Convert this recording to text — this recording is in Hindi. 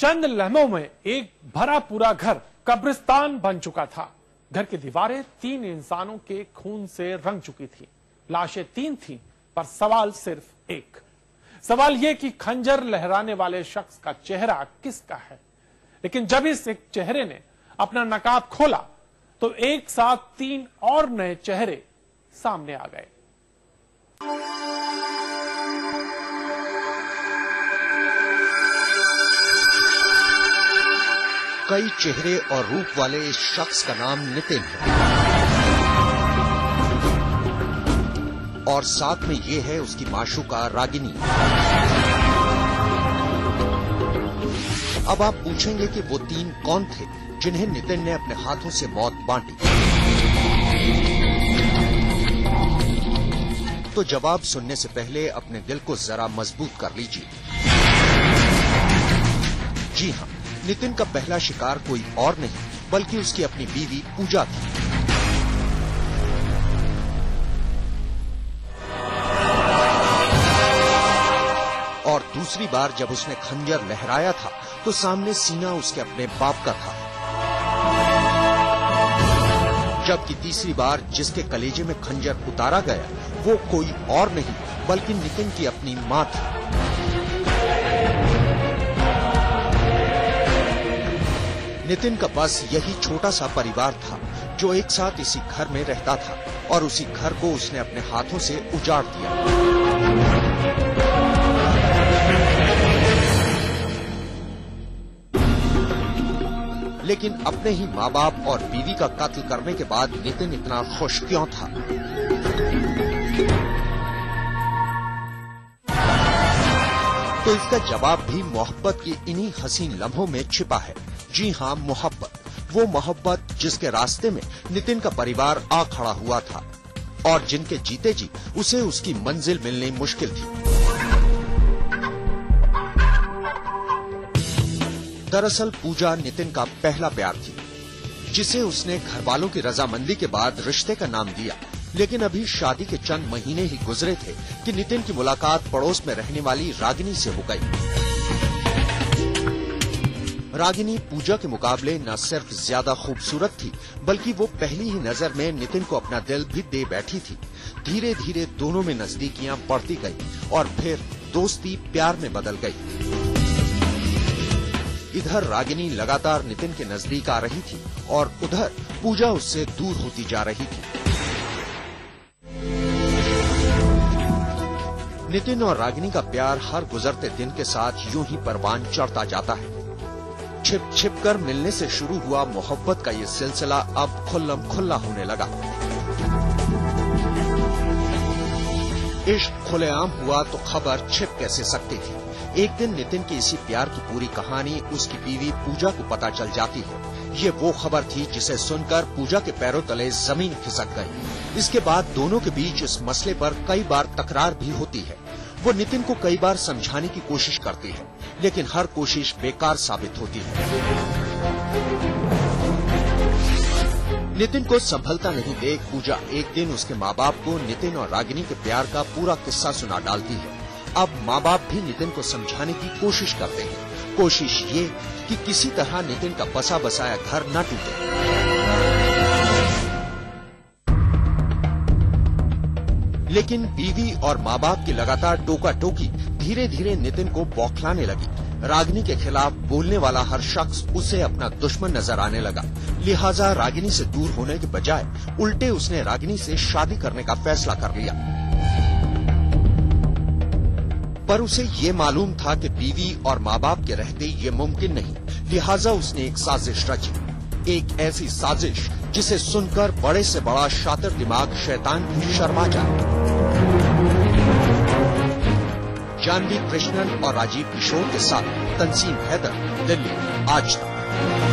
चंद लम्हों में एक भरा पूरा घर कब्रिस्तान बन चुका था। घर की दीवारें 3 इंसानों के खून से रंग चुकी थी। लाशें 3 थीं, पर सवाल सिर्फ एक। सवाल यह कि खंजर लहराने वाले शख्स का चेहरा किसका है। लेकिन जब इस एक चेहरे ने अपना नकाब खोला तो एक साथ 3 और नए चेहरे सामने आ गए। कई चेहरे और रूप वाले इस शख्स का नाम नितिन है और साथ में ये है उसकी माशूका रागिनी। अब आप पूछेंगे कि वो 3 कौन थे जिन्हें नितिन ने अपने हाथों से मौत बांटी। तो जवाब सुनने से पहले अपने दिल को जरा मजबूत कर लीजिए। जी हां, नितिन का पहला शिकार कोई और नहीं बल्कि उसकी अपनी बीवी पूजा थी। और दूसरी बार जब उसने खंजर लहराया था तो सामने सीना उसके अपने बाप का था। जबकि तीसरी बार जिसके कलेजे में खंजर उतारा गया वो कोई और नहीं बल्कि नितिन की अपनी मां थी। नितिन का बस यही छोटा सा परिवार था जो एक साथ इसी घर में रहता था और उसी घर को उसने अपने हाथों से उजाड़ दिया। लेकिन अपने ही माँ बाप और बीवी का कत्ल करने के बाद नितिन इतना खुश क्यों था? तो इसका जवाब भी मोहब्बत की इन्हीं हसीन लम्हों में छिपा है। जी हां, मोहब्बत, वो मोहब्बत जिसके रास्ते में नितिन का परिवार आ खड़ा हुआ था और जिनके जीते जी उसे उसकी मंजिल मिलनी मुश्किल थी। दरअसल पूजा नितिन का पहला प्यार थी जिसे उसने घर वालों की रजामंदी के बाद रिश्ते का नाम दिया। लेकिन अभी शादी के चंद महीने ही गुजरे थे कि नितिन की मुलाकात पड़ोस में रहने वाली रागिनी से हो गई। रागिनी पूजा के मुकाबले न सिर्फ ज्यादा खूबसूरत थी बल्कि वो पहली ही नजर में नितिन को अपना दिल भी दे बैठी थी। धीरे धीरे दोनों में नजदीकियां बढ़ती गई और फिर दोस्ती प्यार में बदल गई। इधर रागिनी लगातार नितिन के नजदीक आ रही थी और उधर पूजा उससे दूर होती जा रही थी। नितिन और रागिनी का प्यार हर गुजरते दिन के साथ यूं ही परवान चढ़ता जाता है। छिप छिप कर मिलने से शुरू हुआ मोहब्बत का ये सिलसिला अब खुल्लम खुल्ला होने लगा। इश्क खुलेआम हुआ तो खबर छिप कैसे सकती थी। एक दिन नितिन की इसी प्यार की पूरी कहानी उसकी बीवी पूजा को पता चल जाती है। ये वो खबर थी जिसे सुनकर पूजा के पैरों तले जमीन खिसक गई। इसके बाद दोनों के बीच इस मसले पर कई बार तकरार भी होती है। वो नितिन को कई बार समझाने की कोशिश करती है लेकिन हर कोशिश बेकार साबित होती है। नितिन को संभलता नहीं देख पूजा एक दिन उसके माँ बाप को नितिन और रागिनी के प्यार का पूरा किस्सा सुना डालती है। अब माँ बाप भी नितिन को समझाने की कोशिश करते हैं। कोशिश ये कि किसी तरह नितिन का बसा बसाया घर न टूटे। लेकिन बीवी और माँ बाप की लगातार टोका टोकी धीरे धीरे नितिन को बौखलाने लगी। रागिनी के खिलाफ बोलने वाला हर शख्स उसे अपना दुश्मन नजर आने लगा। लिहाजा रागिनी से दूर होने के बजाय उल्टे उसने रागिनी से शादी करने का फैसला कर लिया। पर उसे ये मालूम था कि बीवी और माँ बाप के रहते ये मुमकिन नहीं। लिहाजा उसने एक साजिश रची, एक ऐसी साजिश जिसे सुनकर बड़े से बड़ा शातिर दिमाग शैतान भी शर्मा जाए। जानवी कृष्णन और राजीव किशोर के साथ तंसीम हैदर, दिल्ली, आज तक।